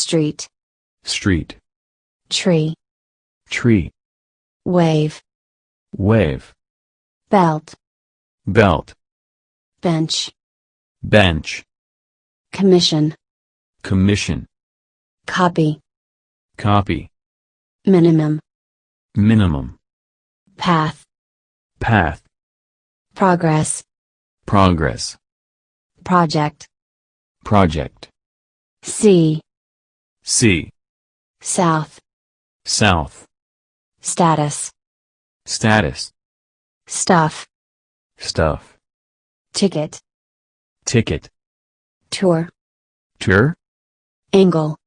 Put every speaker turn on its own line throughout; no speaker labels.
street,
street,
tree,
tree,
wave,
wave,
belt,
belt,
bench,
bench,
commission,
commission,
copy,
copy,
minimum,
minimum,
path,
path,
progress,
progress,
project,
project,
sea,
sea,
south,
south,
status,
status,
stuff,
stuff,
ticket,
ticket,
tour,
tour,
angle,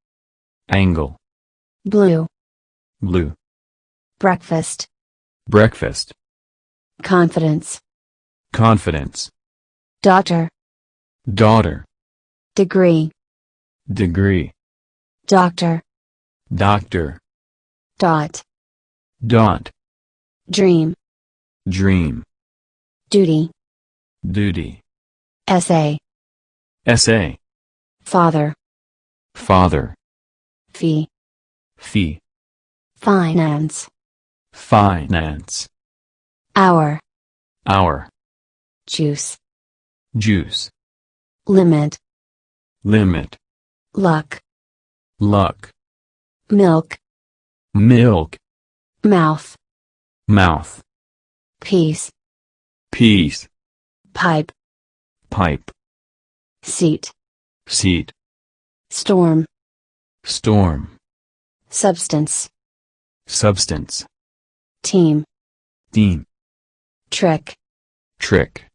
angle,
blue,
blue,
breakfast,
breakfast,
confidence,
confidence,
daughter,
daughter,
degree,
degree,
doctor,
doctor,
dot,
dot,
dream,
dream,
duty,
duty,
essay,
essay,
father,
father,
fee,
fee,
finance,
finance,
hour,
hour,
juice,
juice,
limit,
limit,
luck,
luck,
milk,
milk,
mouth,
mouth,
piece,
piece,
pipe,
pipe,
seat,
seat,
storm,
storm,
substance,
substance,
team,
team,
trick,
trick,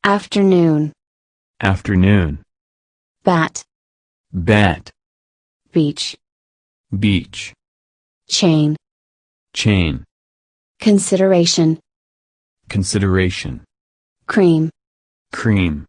afternoon,
afternoon,
bat,
bat,
beach,
beach,
chain,
chain,
consideration,
consideration,
cream,
cream.